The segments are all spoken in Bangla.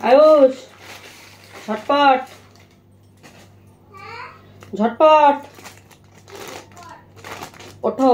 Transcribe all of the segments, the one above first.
আয়ুষ ঝটপট ঝটপট ওঠো।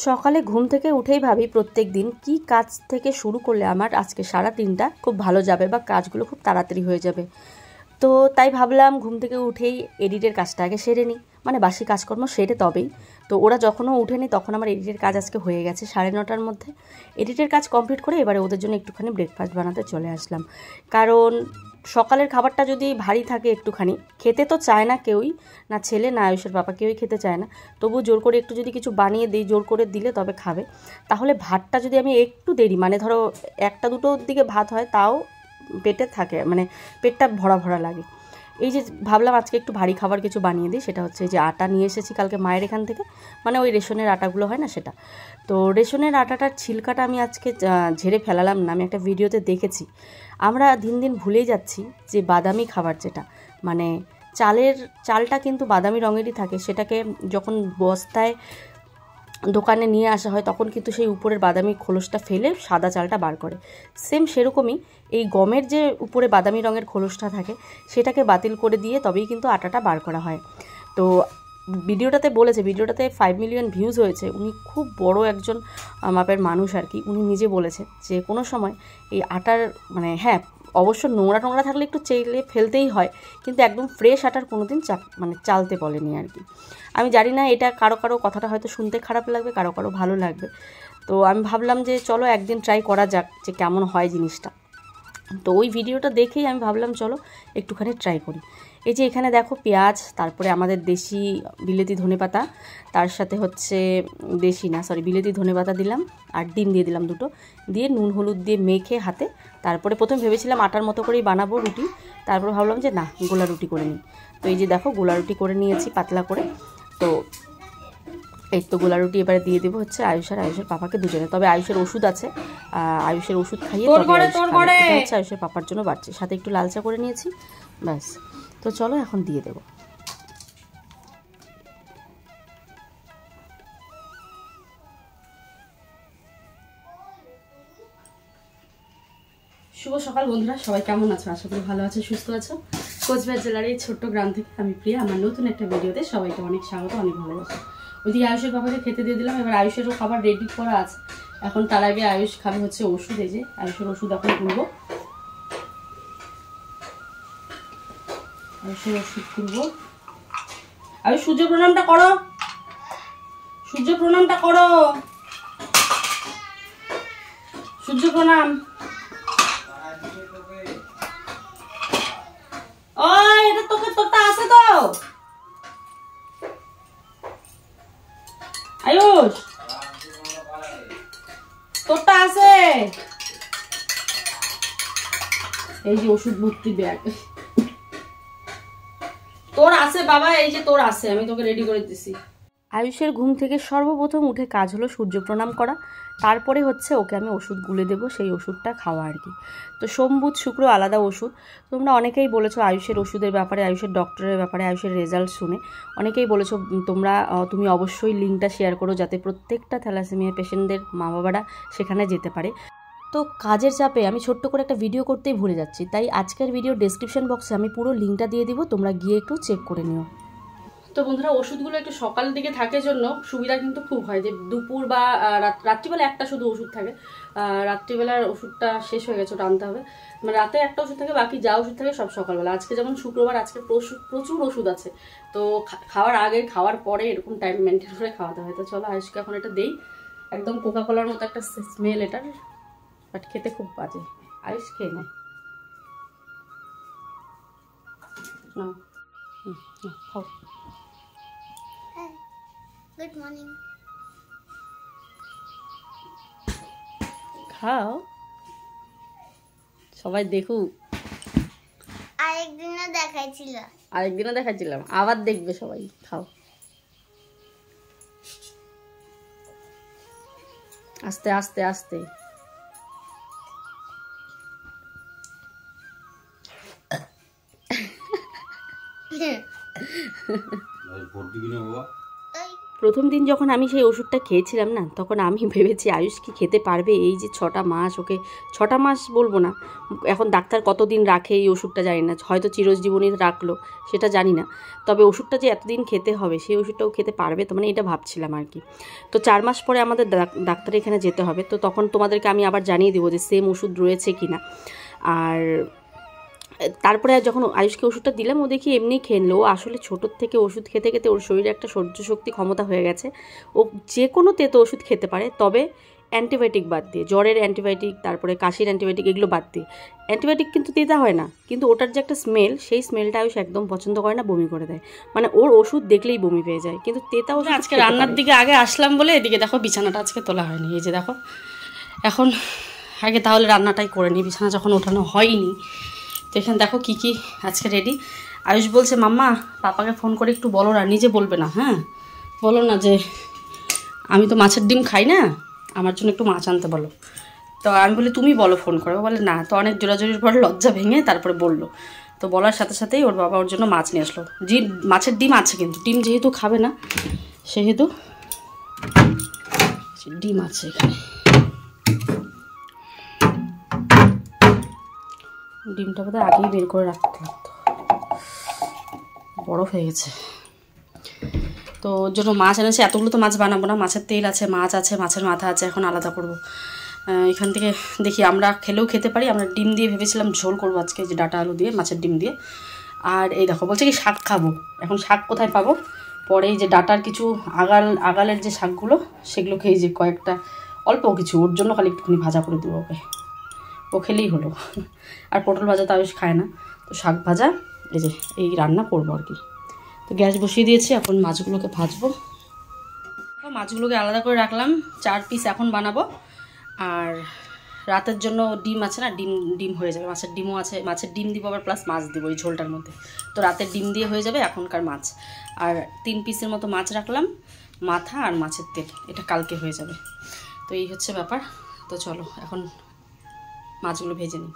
সকালে ঘুম থেকে উঠেই ভাবি প্রত্যেক দিন কী কাজ থেকে শুরু করলে আমার আজকে সারা দিনটা খুব ভালো যাবে বা কাজগুলো খুব তাড়াতাড়ি হয়ে যাবে। তো তাই ভাবলাম ঘুম থেকে উঠেই এডিটের কাজটা আগে সেরে নিই, মানে বাসি কাজকর্ম সেরে তবেই। তো ওরা যখনও উঠেনি তখন আমার এডিটের কাজ আজকে হয়ে গেছে 9:30টার মধ্যে। এডিটের কাজ কমপ্লিট করে এবারে ওদের জন্য একটুখানি ব্রেকফাস্ট বানাতে চলে আসলাম, কারণ সকালের খাবারটা যদি ভারী থাকে একটুখানি খেতে তো চায় না কেউই, না ছেলে না আয়ুষের বাবা কেউই খেতে চায় না। তবু জোর করে একটু যদি কিছু বানিয়ে দিই, জোর করে দিলে তবে খাবে। তাহলে ভাতটা যদি আমি একটু দেরি, মানে ধরো 1টা 2টোর দিকে ভাত হয়, তাও পেটে থাকে, মানে পেটটা ভরা ভরা লাগে। এই যে ভাবলাম আজকে একটু ভারী খাবার কিছু বানিয়ে দিই, সেটা হচ্ছে যে আটা নিয়ে এসেছি কালকে মায়ের এখান থেকে, মানে ওই রেশনের আটাগুলো হয় না সেটা। তো রেশনের আটাটার ছিলকাটা আমি আজকে ঝেড়ে ফেলালাম না, আমি একটা ভিডিওতে দেখেছি। আমরা দিন দিন ভুলেই যাচ্ছি যে বাদামি খাবার যেটা, মানে চালটা কিন্তু বাদামি রঙেরই থাকে, সেটাকে যখন বস্তায় দোকানে নিয়ে আসা হয় তখন কিন্তু সেই উপরের বাদামি খোলসটা ফেলে সাদা চালটা বার করে। সেম সেরকমই এই গমের যে উপরে বাদামি রঙের খোলসটা থাকে সেটাকে বাতিল করে দিয়ে তবেই কিন্তু আটাটা বার করা হয়। তো ভিডিওটাতে বলেছে, ভিডিওটাতে 5 মিলিয়ন ভিউজ হয়েছে। উনি খুব বড় একজন মাপের মানুষ আর কি। উনি নিজে বলেছে যে কোনো সময় এই আটার, মানে হ্যাঁ অবশ্য নোংরা টোংরা থাকলে একটু চেলে ফেলতেই হয়, কিন্তু একদম ফ্রেশ আটার কোনো দিন মানে চালতে বলেনি আর কি। আমি জানি না এটা কারো কারো কথাটা হয়তো শুনতে খারাপ লাগবে, কারো কারো ভালো লাগবে। তো আমি ভাবলাম যে চলো একদিন ট্রাই করা যাক যে কেমন হয় জিনিসটা। তো ওই ভিডিওটা দেখেই আমি ভাবলাম চলো একটুখানি ট্রাই করি। এই যে এখানে দেখো পেঁয়াজ, তারপরে আমাদের দেশি বিলেতি ধনেপাতা, তার সাথে হচ্ছে বিলেতি ধনেপাতা দিলাম, আর ডিম দিয়ে দিলাম 2টো, দিয়ে নুন হলুদ দিয়ে মেখে হাতে, তারপরে প্রথম ভেবেছিলাম আটার মতো করেই বানাবো রুটি, তারপর ভাবলাম যে না গোলা রুটি করে নিই। তো এই যে দেখো গোলা রুটি করে নিয়েছি পাতলা করে। তো এই তো গোলা রুটি এবারে দিয়ে দেবো হচ্ছে আয়ুষের পাপাকে দুজনে। তবে আয়ুষের ওষুধ আছে, আয়ুষের ওষুধ খাইয়ে হচ্ছে আয়ুষের পাপার জন্য বাড়ছে, সাথে একটু লাল চা করে নিয়েছি, ব্যাস। তো চলো এখন দিয়ে দেবো। শুভ সকাল বন্ধুরা, সবাই কেমন আছো? আশা করি ভালো আছো, সুস্থ আছো। কোচবিহার জেলার এই ছোট্ট গ্রাম থেকে আমি প্রিয়া, আমার নতুন একটা ভিডিওতে সবাইকে অনেক স্বাগত, অনেক ভালোবাসা। ওইদিকে আয়ুষের বাবাকে খেতে দিয়ে দিলাম, এবার আয়ুষেরও খাবার রেডি করা আছে। এখন তার আগে আয়ুষ খাবে হচ্ছে ওষুধ। এই যে আয়ুষের ওষুধ এখন তুলবো, আয়ুষের ওষুধ তুলবো। আয়ুষ সূর্য প্রণামটা করো, সূর্য প্রণামটা করো, সূর্য প্রণাম। ওই এটা তোরটা আছে তো আয়ুষ, তোরটা আছে। এই যে ওষুধ ভর্তি ব্যাগ তোর আছে বাবা, এই যে তোর আছে, আমি তোকে রেডি করে দিছি। আয়ুষের ঘুম থেকে সর্বপ্রথম উঠে কাজ হলো সূর্য প্রণাম করা, তারপরে হচ্ছে ওকে আমি ওষুধ গুলে দেবো, সেই ওষুধটা খাওয়া আর কি। তো সোম বুধ শুক্র আলাদা ওষুধ। তোমরা অনেকেই বলেছো আয়ুষের ওষুধের ব্যাপারে, আয়ুষের ডক্টরের ব্যাপারে, আয়ুষের রেজাল্ট শুনে অনেকেই বলেছো তুমি অবশ্যই লিঙ্কটা শেয়ার করো যাতে প্রত্যেকটা থ্যালাসেমিয়া পেশেন্টদের মা বাবারা সেখানে যেতে পারে। তো কাজের চাপে আমি ছোট্ট করে একটা ভিডিও করতেই ভুলে যাচ্ছি, তাই আজকের ভিডিও ডেসক্রিপশন বক্সে আমি পুরো লিঙ্কটা দিয়ে দিব, তোমরা গিয়ে একটু চেক করে নিও। তো বন্ধুরা ওষুধগুলো একটু সকালের দিকে থাকে জন্য সুবিধা কিন্তু খুব হয়, যে দুপুর বা রাত্রিবেলা একটা শুধু ওষুধ থাকে। রাত্রিবেলার ওষুধটা শেষ হয়ে গেছে, ওটা আনতে হবে। মানে রাতে একটা ওষুধ থাকে, বাকি যা ওষুধ থাকে সব সকালবেলা। আজকে যেমন শুক্রবার, আজকে প্রচুর ওষুধ আছে, তো খাওয়ার আগে খাওয়ার পরে এরকম টাইম মেনটেন করে খাওয়াতে হয়। তো চলো আয়ুষকে এখন এটা দেই। একদম কোকা কোলার মতো একটা স্মেল এটার, বাট খেতে খুব বাজে। আয়ুষ খেয়ে নেয় না, খাও। Good morning. খাও, সবাই দেখুক। আরেকদিনও দেখাচ্ছিলাম, আবার দেখবে সবাই। খাও, আস্তে আস্তে আস্তে। প্রথম দিন যখন আমি সেই ওষুধটা খেয়েছিলাম না, তখন আমি ভেবেছি আয়ুষ কি খেতে পারবে। এই যে 6টা মাস, ওকে 6টা মাস বলবো না, এখন ডাক্তার কতদিন রাখে এই ওষুধটা জানি না, হয়তো চিরজীবনী রাখলো সেটা জানি না, তবে ওষুধটা যে এতদিন খেতে হবে সেই ওষুধটাও খেতে পারবে তো, মানে এটা ভাবছিলাম আর কি। তো 4 মাস পরে আমাদের ডাক্তার এখানে যেতে হবে, তো তখন তোমাদেরকে আমি আবার জানিয়ে দেবো যে সেম ওষুধ রয়েছে কি না। আর তারপরে যখন আয়ুষকে ওষুধটা দিলাম, ও দেখি এমনি খেয়ে নিল। ও আসলে ছোটোর থেকে ওষুধ খেতে খেতে ওর শরীরে একটা সহ্য শক্তি ক্ষমতা হয়ে গেছে, ও যে কোনো তেতো ওষুধ খেতে পারে, তবে অ্যান্টিবায়োটিক বাদ দিয়ে, জ্বরের অ্যান্টিবায়োটিক, তারপরে কাশির অ্যান্টিবায়োটিক, এগুলো বাদ দিয়ে। অ্যান্টিবায়োটিক কিন্তু তেতা হয় না, কিন্তু ওটার যে একটা স্মেল, সেই স্মেলটা আয়ুষ একদম পছন্দ করে না, বমি করে দেয়, মানে ওর ওষুধ দেখলেই বমি পেয়ে যায়। কিন্তু তেতা ওষুধ আজকে রান্নার দিকে আগে আসলাম বলে এদিকে দেখো বিছানাটা আজকে তোলা হয়নি, এই যে দেখো। এখন আগে তাহলে রান্নাটাই করে নিই, বিছানা যখন ওঠানো হয়নি। তো এখানে দেখো কী কী আজকে রেডি। আয়ুষ বলছে মাম্মা পাপাকে ফোন করে একটু বলো না, নিজে বলবে না, হ্যাঁ বলো না যে আমি তো মাছের ডিম খাই না, আমার জন্য একটু মাছ আনতে বলো। তো আমি বলি তুমি বলো ফোন করো, বলে না। তো অনেক জোরাজোরির পর লজ্জা ভেঙে তারপরে বললো। তো বলার সাথে সাথেই ওর বাবা ওর জন্য মাছ নিয়ে আসলো। মাছের ডিম আছে, কিন্তু ডিম যেহেতু খাবে না সেহেতু ডিম আছে এখানে। ডিমটা বোধহয় আগেই বের করে রাখতে লাগতো, বরফ হয়ে গেছে। তো ওর জন্য মাছ এনেছে, এতগুলো তো মাছ বানাবো না, মাছের তেল আছে, মাছ আছে, মাছের মাথা আছে, এখন আলাদা করব। এখান থেকে দেখি আমরা খেলেও খেতে পারি। আমরা ডিম দিয়ে ভেবেছিলাম ঝোল করবো আজকে, যে ডাটা আলু দিয়ে, মাছের ডিম দিয়ে। আর এই দেখো বলছে কি শাক খাবো, এখন শাক কোথায় পাবো? পরে এই যে ডাটার কিছু আগালের যে শাকগুলো, সেগুলো খেয়ে যে কয়েকটা অল্প কিছু ওর জন্য খালি একটুখানি ভাজা করে দেবো ওকে, ও খেলেই হলো। আর পটল ভাজা তো আয়ুষ খায় না, তো শাক ভাজা এই যে এই রান্না করবো আর কি। তো গ্যাস বসিয়ে দিয়েছি, এখন মাছগুলোকে ভাজবো। মাছগুলোকে আলাদা করে রাখলাম, 4 পিস এখন বানাবো। আর রাতের জন্য ডিম আছে না, ডিম হয়ে যাবে, মাছের ডিমও আছে, মাছের ডিম দিব আবার প্লাস মাছ দিব এই ঝোলটার মধ্যে। তো রাতের ডিম দিয়ে হয়ে যাবে এখনকার মাছ। আর 3 পিসের মতো মাছ রাখলাম, মাথা আর মাছের তেল, এটা কালকে হয়ে যাবে। তো এই হচ্ছে ব্যাপার। তো চলো এখন মাছগুলো ভেজে নিই।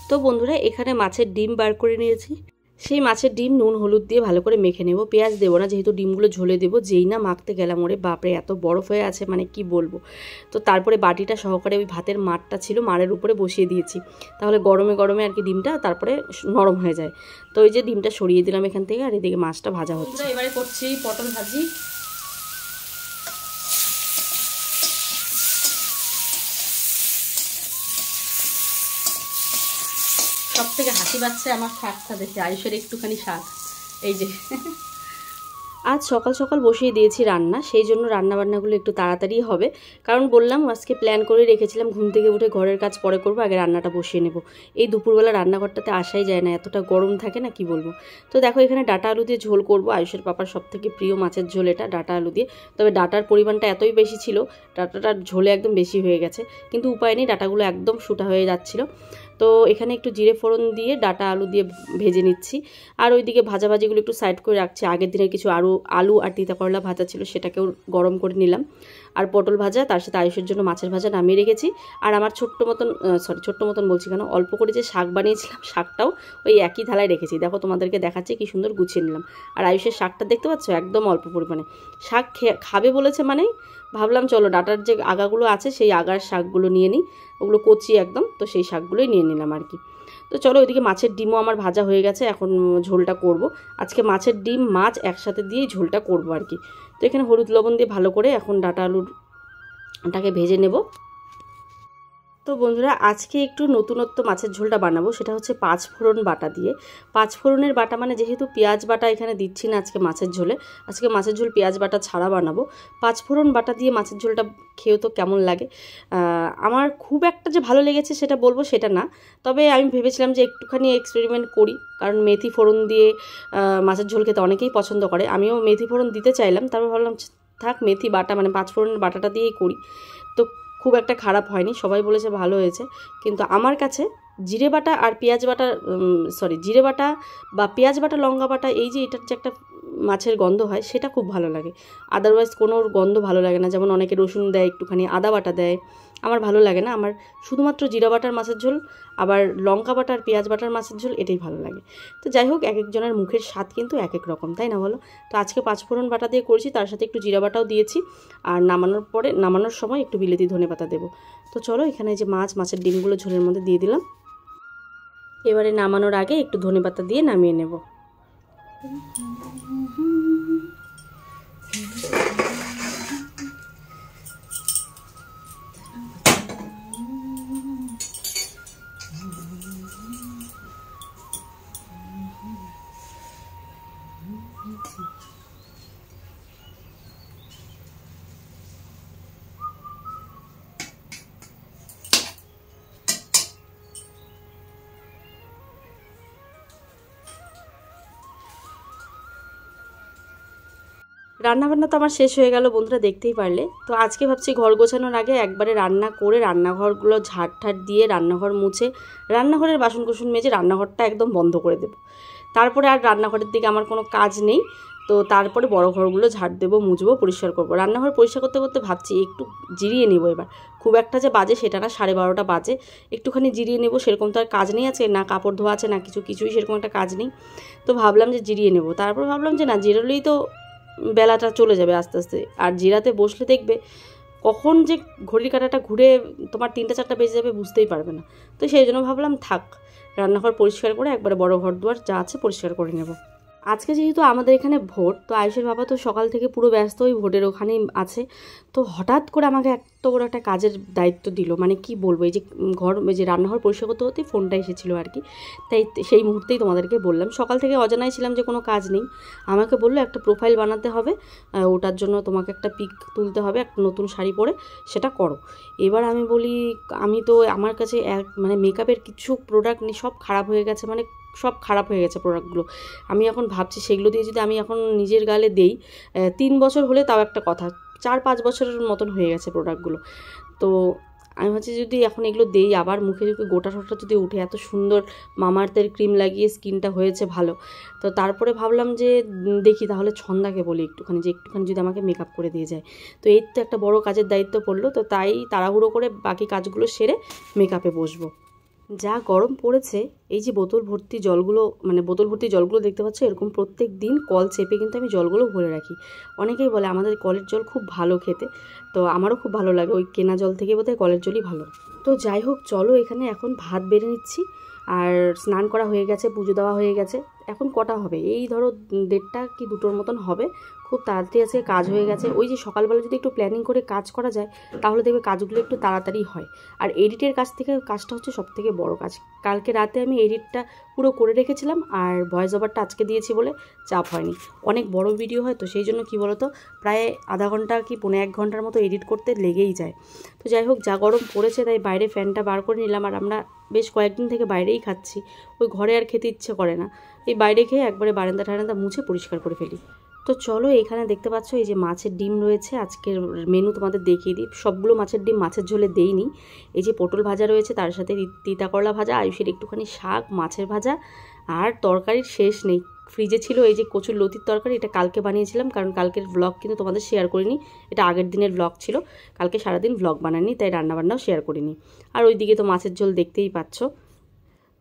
তো বন্ধুরা এখানে মাছের ডিম বার করে নিয়েছি, সেই মাছের ডিম নুন হলুদ দিয়ে ভালো করে মেখে নেব। পেঁয়াজ দেবো না, যেহেতু ডিমগুলো ঝোলে দেবো। যেই না মাখতে গেলাম, ওরে বাপরে এত বরফ হয়ে আছে, মানে কি বলবো। তো তারপরে বাটিটা সহকারে ওই ভাতের মাড়টা ছিল, মাড়ের উপরে বসিয়ে দিয়েছি, তাহলে গরমে গরমে আর কি ডিমটা তারপরে নরম হয়ে যায়। তো ওই যে ডিমটা সরিয়ে দিলাম এখান থেকে, আর এদিকে মাছটা ভাজা হচ্ছে। এবারে করছি পটল ভাজি। সব থেকে হাসি পাচ্ছে আমার শাকটা দেখে, আয়ুষের একটুখানি শাক এই যে। আজ সকাল সকাল বসিয়ে দিয়েছি রান্না, সেই জন্য রান্নাবান্নাগুলো একটু তাড়াতাড়ি হবে। কারণ বললাম আজকে প্ল্যান করে রেখেছিলাম ঘুম থেকে উঠে ঘরের কাজ পরে করবো, আগে রান্নাটা বসিয়ে নেব। এই দুপুরবেলা রান্নাঘরটাতে আসাই যায় না, এতটা গরম থাকে না, কি বলবো। তো দেখো এখানে ডাটা আলু দিয়ে ঝোল করব, আয়ুষের পাপার সব থেকে প্রিয় মাছের ঝোল এটা, ডাটা আলু দিয়ে। তবে ডাটার পরিমাণটা এতই বেশি ছিল, ডাটাটার ঝোলে একদম বেশি হয়ে গেছে, কিন্তু উপায় নেই, ডাটাগুলো একদম শুটা হয়ে যাচ্ছিলো। তো এখানে একটু জিরে ফোড়ন দিয়ে ডাটা আলু দিয়ে ভেজে নিচ্ছি। আর ওইদিকে ভাজাভাজিগুলো একটু সাইড করে রাখছি, আগের দিনের কিছু আলু আর তিতা করলা ভাজা ছিল, সেটাকেও গরম করে নিলাম। আর পটল ভাজা, তার সাথে আয়ুষের জন্য মাছের ভাজা নামিয়ে রেখেছি। আর আমার ছোট্ট মতন বলছি কেন, অল্প করে যে শাক বানিয়েছিলাম, শাকটাও ওই একই থালায় রেখেছি। দেখো তোমাদেরকে দেখাচ্ছি কি সুন্দর গুছিয়ে নিলাম। আর আয়ুষের শাকটা দেখতে পাচ্ছ, একদম অল্প পরিমাণে। শাক খাবে বলেছে মানেই ভাবলাম চলো ডাটার যে আগাগুলো আছে সেই আগার শাকগুলো নিয়ে নিই, ওগুলো কচি একদম, তো সেই শাকগুলোই নিয়ে নিলাম আর কি। তো চলো ওইদিকে মাছের ডিমও আমার ভাজা হয়ে গেছে, এখন ঝোলটা করব। আজকে মাছের ডিম মাছ একসাথে দিয়েই ঝোলটা করব আর কি। তো এখানে হলুদ লবণ দিয়ে ভালো করে এখন ডাটা আলুটাকে ভেজে নেব। তো বন্ধুরা আজকে একটু নতুনত্ব মাছের ঝোলটা বানাবো, সেটা হচ্ছে 5 ফোড়ন বাটা দিয়ে। 5 ফোড়নের বাটা মানে যেহেতু পেঁয়াজ বাটা এখানে দিচ্ছি না আজকে মাছের ঝোলে, আজকে মাছের ঝোল পেঁয়াজ বাটা ছাড়া বানাবো। 5 ফোড়ন বাটা দিয়ে মাছের ঝোলটা খেয়েও তো কেমন লাগে, আমার খুব একটা যে ভালো লেগেছে সেটা বলবো সেটা না, তবে আমি ভেবেছিলাম যে একটুখানি এক্সপেরিমেন্ট করি, কারণ মেথি ফোড়ন দিয়ে মাছের ঝোল খেতে অনেকেই পছন্দ করে। আমিও মেথি ফোড়ন দিতে চাইলাম, তারপর ভাবলাম থাক মেথি বাটা মানে 5 ফোড়নের বাটাটা দিয়েই করি। তো খুব একটা খারাপ হয়নি, সবাই বলেছে ভালো হয়েছে। কিন্তু আমার কাছে জিরে বাটা আর পেঁয়াজ বাটা জিরে বাটা বা পেঁয়াজ বাটা লঙ্কা বাটা, এই যে এটার যে একটা মাছের গন্ধ হয় সেটা খুব ভালো লাগে। আদারওয়াইজ কোনো গন্ধ ভালো লাগে না, যেমন অনেকে রসুন দেয়, একটুখানি আদা বাটা দেয়, আমার ভালো লাগে না। আমার শুধুমাত্র জিরা বাটার মাছের ঝোল, আবার লঙ্কা বাটা আর পেঁয়াজ বাটার মাছের ঝোল এটাই ভালো লাগে। তো যাই হোক, এক একজনের মুখের স্বাদ কিন্তু এক এক রকম, তাই না বলো? তো আজকে 5 ফোড়ন বাটা দিয়ে করেছি, তার সাথে একটু জিরা বাটাও দিয়েছি, আর নামানোর সময় একটু বিলেতি ধনেপাতা দেবো। তো চলো, এখানে যে মাছের ডিমগুলো ঝোলের মধ্যে দিয়ে দিলাম। এবারে নামানোর আগে একটু ধনেপাতা দিয়ে নামিয়ে নেব। রান্নাবান্না তো আমার শেষ হয়ে গেল বন্ধুরা, দেখতেই পারলে। তো আজকে ভাবছি ঘর গোছানোর আগে একবারে রান্না করে রান্নাঘরগুলো ঝাড় দিয়ে রান্নাঘর মুছে, রান্নাঘরের বাসন কুসন মেজে রান্নাঘরটা একদম বন্ধ করে দেবো। তারপরে আর রান্নাঘরের দিকে আমার কোনো কাজ নেই। তো তারপরে বড় ঘরগুলো ঝাড় দেবো, মুছবো, পরিষ্কার করবো। রান্নাঘর পরিষ্কার করতে করতে ভাবছি একটু জিরিয়ে নেবো এবার। খুব একটা যে বাজে সেটা না, 12:30 বাজে, একটুখানি জিরিয়ে নেবো। সেরকম তো আর কাজ নেই আছে, না কাপড় ধোয়া আছে না কিছুই সেরকম একটা কাজ নেই। তো ভাবলাম যে জিরিয়ে নেবো, তারপর ভাবলাম যে না, জিরোলেই তো বেলাটা চলে যাবে আস্তে আস্তে, আর জিরাতে বসলে দেখবে কখন যে ঘড়ির কাঁটাটা ঘুরে তোমার 3টা 4টা বেজে যাবে বুঝতেই পারবে না। তো সেই জন্য ভাবলাম থাক, রান্নাঘর পরিষ্কার করে একবারে বড় ঘর দুয়ার যা আছে পরিষ্কার করে নেব। আজকে যেহেতু আমাদের এখানে ভোট, তো আয়ুষের বাবা তো সকাল থেকে পুরো ব্যস্ত ওই ভোটের ওখানেই আছে। তো হঠাৎ করে আমাকে এত বড় একটা কাজের দায়িত্ব দিল, মানে কি বলবো, এই যে রান্নাঘর পরিষ্কার করতে হতেই ফোনটা এসেছিলো আর কি। তাই সেই মুহূর্তেই তোমাদেরকে বললাম, সকাল থেকে অজানাই ছিলাম যে কোনো কাজ নেই। আমাকে বললো একটা প্রোফাইল বানাতে হবে, ওটার জন্য তোমাকে একটা পিক তুলতে হবে একটা নতুন শাড়ি পরে, সেটা করো। এবার আমি বলি, আমি তো আমার কাছে মানে মেকআপের কিছু প্রোডাক্ট নেই, সব খারাপ হয়ে গেছে, মানে সব খারাপ হয়ে গেছে প্রোডাক্টগুলো। আমি এখন ভাবছি সেগুলো দিয়ে যদি আমি এখন নিজের গালে দেই, 3 বছর হলে তাও একটা কথা, 4-5 বছরের মতন হয়ে গেছে প্রোডাক্টগুলো। তো আমি ভাবছি যদি এখন এগুলো দেই, আবার মুখে যদি গোটা টোটা যদি উঠে, এত সুন্দর মামাআর্থের ক্রিম লাগিয়ে স্কিনটা হয়েছে ভালো। তো তারপরে ভাবলাম যে দেখি তাহলে ছন্দাকে বলি একটুখানি যদি আমাকে মেকআপ করে দিয়ে যায়। তো এই তো একটা বড় কাজের দায়িত্ব পড়লো, তো তাই তাড়াহুড়ো করে বাকি কাজগুলো সেরে মেকআপে বসবো। যা গরম পড়েছে, এই যে বোতল ভর্তি জলগুলো দেখতে পাচ্ছ, এরকম প্রত্যেক দিন কল চেপে কিন্তু আমি জলগুলো ভরে রাখি। অনেকেই বলে আমাদের কলের জল খুব ভালো খেতে, তো আমারও খুব ভালো লাগে, ওই কেনা জল থেকে বোধহয় কলের জলই ভালো। তো যাই হোক, চলো এখানে এখন ভাত বেড়ে নিচ্ছি, আর স্নান করা হয়ে গেছে, পুজো দেওয়া হয়ে গেছে। এখন কটা হবে, এই ধরো 1:30 কি 2টোর মতন হবে। খুব তাড়াতাড়ি আজকে কাজ হয়ে গেছে। ওই যে সকালবেলা যদি একটু প্ল্যানিং করে কাজ করা যায়, তাহলে দেখবে কাজগুলো একটু তাড়াতাড়ি হয়। আর এডিটের কাজটা হচ্ছে সবথেকে বড় কাজ। কালকে রাতে আমি এডিটটা পুরো করে রেখেছিলাম, আর ভয়েস ওভারটা আজকে দিয়েছি বলে চাপ হয়নি। অনেক বড় ভিডিও হয় তো সেই জন্য কি বলতো, প্রায় আধা ঘন্টা কি 1.5 ঘন্টার মতো এডিট করতে লেগেই যায়। তো যাই হোক, যা গরম পড়েছে তাই বাইরে ফ্যানটা বার করে নিলাম, আর আমরা বেশ কয়েকদিন থেকে বাইরেই খাচ্ছি, ওই ঘরে আর খেতে ইচ্ছে করে না। এই বাইরে খেয়ে একবারে বারান্দা মুছে পরিষ্কার করে ফেলি। তো চলো, এখানে দেখতে পাচ্ছ এই যে মাছের ডিম রয়েছে, আজকের মেনু তোমাদের দেখিয়ে দিই। সবগুলো মাছের ডিম মাছের ঝোলে দেইনি। এই যে পটল ভাজা রয়েছে, তার সাথে তিতা করলা ভাজা, আয়ুষের একটুখানি শাক, মাছের ভাজা, আর তরকারির শেষ নেই। ফ্রিজে ছিল এই যে কচুর লতির তরকারি, এটা কালকে বানিয়েছিলাম, কারণ কালকের ব্লগ কিন্তু তোমাদের শেয়ার করিনি, এটা আগের দিনের ব্লগ ছিল। কালকে সারাদিন ব্লগ বানাইনি, তাই রান্নাবান্নাও শেয়ার করিনি। আর ওইদিকে তো মাছের ঝোল দেখতেই পাচ্ছ।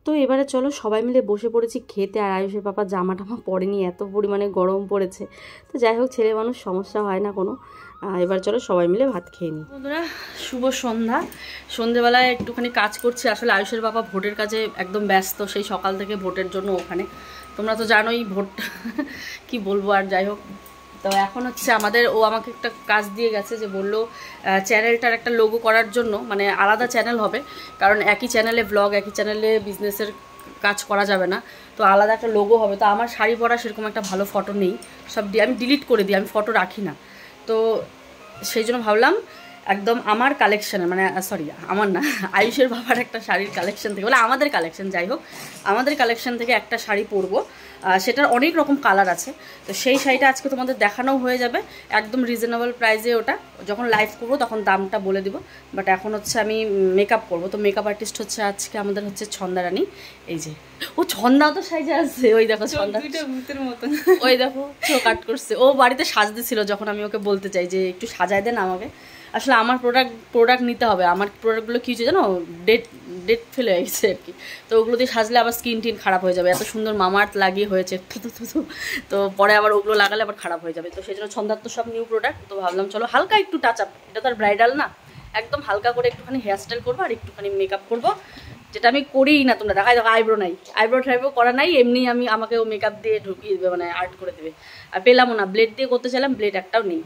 তো এবারে চলো সবাই মিলে বসে পড়েছি খেতে, আর আয়ুষের পাপা জামা টামা পরেনি, এত পরিমাণে গরম পড়েছে। তো যাই হোক, ছেলে মানুষ, সমস্যা হয় না কোনো। এবার চলো সবাই মিলে ভাত খেয়ে নিই। বন্ধুরা, শুভ সন্ধ্যা। সন্ধ্যেবেলায় একটুখানি কাজ করছি, আসলে আয়ুষের বাবা ভোটের কাজে একদম ব্যস্ত, সেই সকাল থেকে ভোটের জন্য ওখানে। তোমরা তো জানোই ভোট কি বলবো, আর যাই হোক তো এখন হচ্ছে আমাদের ও আমাকে একটা কাজ দিয়ে গেছে, যে বললো চ্যানেলটার একটা লোগো করার জন্য, মানে আলাদা চ্যানেল হবে, কারণ একই চ্যানেলে ব্লগ, একই চ্যানেলে বিজনেসের কাজ করা যাবে না, তো আলাদা একটা লোগো হবে। তো আমার শাড়ি পরা সেরকম একটা ভালো ফটো নেই, সব আমি ডিলিট করে দিই, আমি ফটো রাখি না। তো সেই জন্য ভাবলাম একদম আমার কালেকশানে, মানে সরি আমার না, আয়ুষের বাবার একটা শাড়ির কালেকশন থেকে, বলে আমাদের কালেকশন, যাই হোক আমাদের কালেকশন থেকে একটা শাড়ি পরবো, সেটার অনেক রকম কালার আছে। তো সেই শাড়িটা আজকে তোমাদের দেখানোও হয়ে যাবে একদম রিজনেবল প্রাইসে। ওটা যখন লাইভ করবো তখন দামটা বলে দিব। বাট এখন হচ্ছে আমি মেকআপ করবো, তো মেকআপ আর্টিস্ট হচ্ছে আজকে আমাদের হচ্ছে ছন্দারানী। এই যে ও ছন্দাও তো সাইজে আসছে, ওই দেখো ছন্দা ভূতের মতন, ওই দেখো চোখ কাট করছে। ও বাড়িতে সাজতে ছিল, যখন আমি ওকে বলতে চাই যে একটু সাজায় দেন আমাকে। আসলে আমার প্রোডাক্ট নিতে হবে, আমার প্রোডাক্টগুলো কী হচ্ছে জানো, ডেট ফেলে হয়ে গেছে আর কি। তো ওগুলো দিয়ে সাজলে আবার স্কিন টিন খারাপ হয়ে যাবে। এত সুন্দর মামাআর্থ লাগিয়ে হয়েছে, তো পরে আবার ওগুলো লাগালে আবার খারাপ হয়ে যাবে। তো সেই জন্য ছন্দার তো সব নিউ প্রোডাক্ট, তো ভাবলাম চলো হালকা একটু টাচ আপ, এটা তো আর ব্রাইডাল না, একদম হালকা করে একটুখানি হেয়ারস্টাইল করবো আর একটুখানি মেকআপ করবো, যেটা আমি করিই না। তোমরা দেখাই দেখো আইব্রো নাই, আইব্রো টাইব্রো করা নাই, এমনি আমাকে ও মেকআপ দিয়ে ঢুকিয়ে দেবে, মানে আর্ট করে দেবে। আর পেলামও না, ব্লেড দিয়ে করতে চাইলাম, ব্লেড একটাও নেই।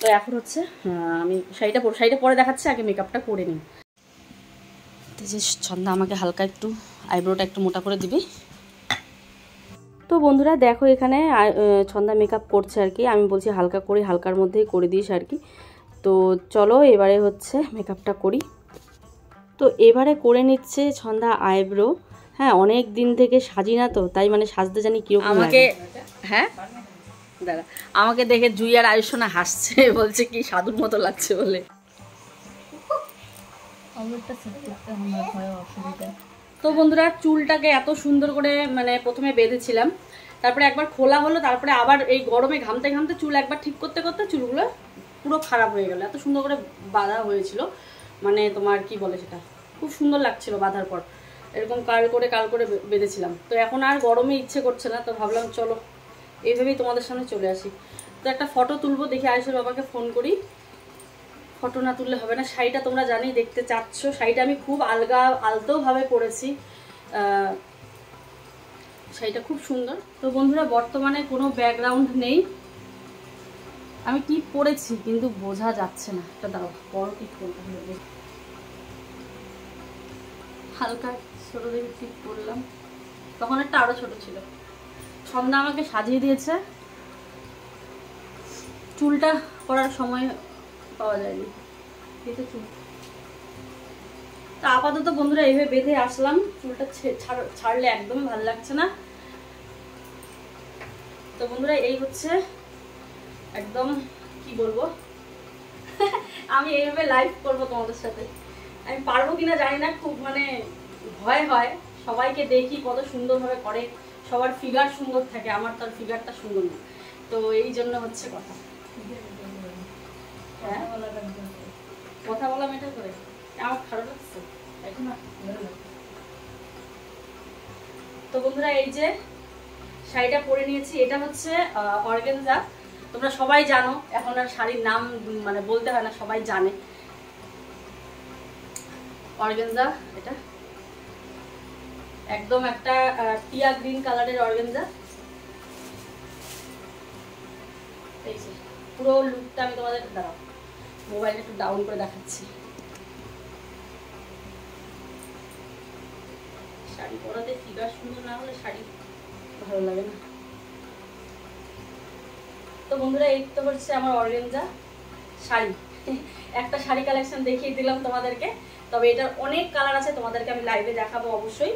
তো এখন হচ্ছে আমি শাড়িটা পরে দেখাচ্ছি, আগে মেকআপটা করে নিই। তো যে ছন্দা আমাকে হালকা একটু আইব্রোটা একটু মোটা করে দিবি। তো বন্ধুরা দেখো এখানে ছন্দা মেকআপ করছে আর কি, আমি বলছি হালকা করে, হালকার মধ্যেই করে দিস আর কি। তো চলো এবারে হচ্ছে মেকআপটা করি। তো এবারে করে নিচ্ছে ছন্দা আইব্রো। হ্যাঁ, অনেক দিন থেকে সাজি না, তো তাই মানে সাজতে জানি কিরকম আমাকে। হ্যাঁ দাদা, আমাকে দেখে জুই আর আয়ুষ না হাসছে, বলছে কি সাধুর মতো লাগছে বলে। তো বন্ধুরা চুলটাকে এত সুন্দর করে মানে প্রথমে বেঁধেছিলাম, তারপরে একবার খোলা হলো, তারপরে আবার এই গরমে ঘামতে ঘামতে চুল একবার ঠিক করতে করতে চুলগুলো পুরো খারাপ হয়ে গেল। এত সুন্দর করে বাঁধা হয়েছিল, মানে তোমার কি বলে সেটা, খুব সুন্দর লাগছিল বাঁধার পর, এরকম কাল করে বেঁধেছিলাম। তো এখন আর গরমে ইচ্ছে করছে না, তো ভাবলাম চলো এইভাবেই তোমাদের সামনে চলে আসি। তো একটা ফটো তুলবো, দেখি আয়ুষের বাবাকে ফোন করি। ফটো না তুললে হবে না। শাড়িটা তোমরা জানি দেখতে চাচ্ছ, শাড়িটা আমি খুব আলতোভাবে পরেছি, শাড়িটা খুব সুন্দর। তো বন্ধুরা বর্তমানে কোনো ব্যাকগ্রাউন্ড নেই, আমি টিপ পরেছি কিন্তু বোঝা যাচ্ছে না। একটা দাও, বড় টিপ করতে হবে, হালকা ছোট দেখে টিপ করলাম, তখন একটা আরো ছোট ছিল। ছন্দা আমাকে সাজিয়ে দিয়েছে, চুলটা করার সময় পাওয়া যায়নি। তা আপাতত বন্ধুরা এইভাবে বেঁধে আসলাম, চুলটা ছাড়লে একদমই ভালো লাগছে না। তো বন্ধুরা এই হচ্ছে একদম কি বলবো, আমি এইভাবে লাইভ করবো তোমাদের সাথে, আমি পারবো কিনা জানি না, খুব মানে ভয় হয়। সবাইকে দেখি কত সুন্দরভাবে করে, সবার ফিগার সুন্দর থাকে, আমার তার ফিগারটা সুন্দর না, তো এই জন্য হচ্ছে কথা। হ্যাঁ কথা বলা মেটার করে আমার খারাপ লাগছে। তো বন্ধুরা এই যে শাড়িটা পরে নিয়েছি, এটা হচ্ছে অর্গানজা। তোমরা সবাই জানো, এখন আর শাড়ির নাম মানে বলতে হয় না, সবাই জানে অর্গানজা। এটা একদম একটা টিয়া গ্রিন কালারের অর্গানজা। এই যে পুরো লুকটা আমি তোমাদের দাঁড়াও মোবাইলটা একটু ডাউন করে দেখাচ্ছি। শাড়ি পরাতে ফিগার সুন্দর না হলে শাড়ি ভালো লাগে না। তো বন্ধুরা এই তো হচ্ছে আমার অর্গানজা শাড়ি। একটা শাড়ি কালেকশন দেখিয়ে দিলাম তোমাদেরকে, তবে এটার অনেক কালার আছে, তোমাদেরকে আমি লাইভে দেখাবো অবশ্যই।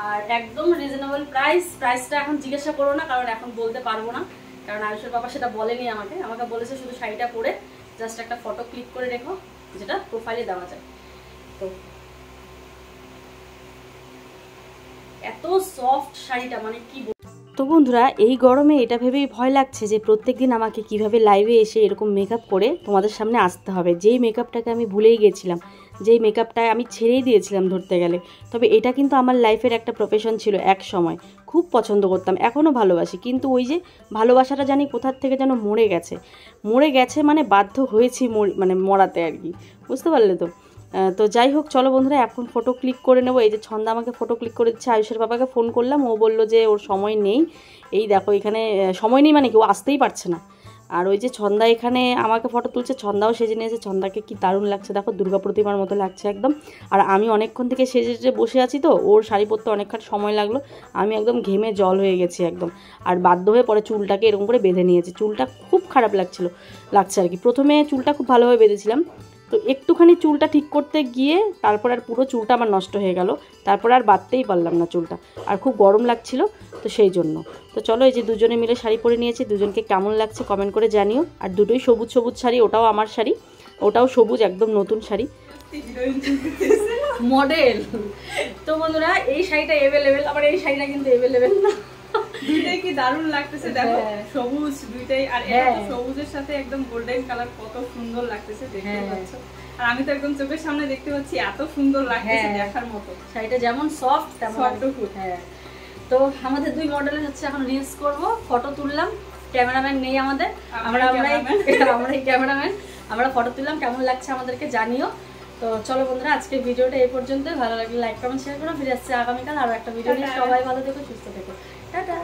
আর একদম রিজনেবল প্রাইসটা এখন জিজ্ঞাসা করো না, কারণ এখন বলতে পারবো না, কারণ আয়ুষের বাবা সেটা বলেনি আমাকে বলেছে শুধু শাড়িটা পরে জাস্ট একটা ফটো ক্লিক করে রেখো, যেটা প্রোফাইলে দেওয়া যায়। তো এত সফট শাড়িটা মানে কি। তো বন্ধুরা এই গরমে এটা ভেবেই ভয় লাগছে যে প্রত্যেকদিন আমাকে কিভাবে লাইভে এসে এরকম মেকআপ করে তোমাদের সামনে আসতে হবে, যেই মেকআপটাকে আমি ভুলেই গেছিলাম, যেই মেকআপটা আমি ছেড়েই দিয়েছিলাম ধরতে গেলে। তবে এটা কিন্তু আমার লাইফের একটা প্রফেশন ছিল, এক সময় খুব পছন্দ করতাম, এখনও ভালোবাসি, কিন্তু ওই যে ভালোবাসাটা জানি কোথার থেকে যেন মরে গেছে মানে বাধ্য হয়েছি মানে মরাতে আর কি, বুঝতে পারলে তো। তো যাই হোক চলো বন্ধুরা এখন ফটো ক্লিক করে নেবো। এই যে ছন্দা আমাকে ফটো ক্লিক করে দিচ্ছে, আয়ুষের বাবাকে ফোন করলাম, ও বললো যে ওর সময় নেই। এই দেখো এখানে সময় নেই মানে কি, ও আসতেই পারছে না, আর ওই যে ছন্দা এখানে আমাকে ফটো তুলছে, ছন্দাও সেজে নিয়েছে। ছন্দাকে কি দারুণ লাগছে দেখো, দুর্গা প্রতিমার মতো লাগছে একদম। আর আমি অনেকক্ষণ থেকে সেজে বসে আছি, তো ওর শাড়ি পরতে অনেকক্ষণ সময় লাগলো। আমি একদম ঘেমে জল হয়ে গেছি একদম। আর বাধ্য হয়ে পরে চুলটাকে এরকম করে বেঁধে নিয়েছি। চুলটা খুব খারাপ লাগছে আর কি। প্রথমে চুলটা খুব ভালোভাবে বেঁধেছিলাম, তো একটুখানি চুলটা ঠিক করতে গিয়ে তারপর আর পুরো চুলটা আমার নষ্ট হয়ে গেল। তারপর আর বাঁধতেই পারলাম না চুলটা, আর খুব গরম লাগছিল, তো সেই জন্য। তো চলো, এই যে দুজনে মিলে শাড়ি পরে নিয়েছি, দুজনকে কেমন লাগছে কমেন্ট করে জানিও। আর দুটোই সবুজ সবুজ শাড়ি, ওটাও আমার শাড়ি, ওটাও সবুজ, একদম নতুন শাড়ি, মডেল। তো বন্ধুরা, এই শাড়িটা অ্যাভেলেবেল, আবার এই শাড়িটা কিন্তু অ্যাভেলেবেল না। দুইটাই কি দারুণ লাগতেছে দেখো, সবুজ দুইটাই। আর এটা সবুজের সাথে একদম গোল্ডেন কালার, কত সুন্দর লাগতেছে দেখতে পাচ্ছ। আর আমি তো একদম চোখের সামনে দেখতে পাচ্ছি, এত সুন্দর লাগতেছে দেখার মতো। শাড়িটা যেমন সফট তেমন সফট। হ্যাঁ, তো আমাদের দুই মডেলের হচ্ছে এখন রিলস করব, ফটো তুললাম। ক্যামেরাম্যান নেই আমাদের, আমরাই ক্যামেরাম্যান। আমরা ফটো তুললাম, কেমন লাগছে আমাদেরকে জানিও। তো চলো বন্ধুরা, আজকের ভিডিওটা এই পর্যন্তই। ভালো লাগলে লাইক কমেন্ট শেয়ার করো। ফিরে আসছে আগামীকাল আরও একটা ভিডিও নিয়ে। সবাই ভালো থেকো, সুস্থ থেকো, টাটা।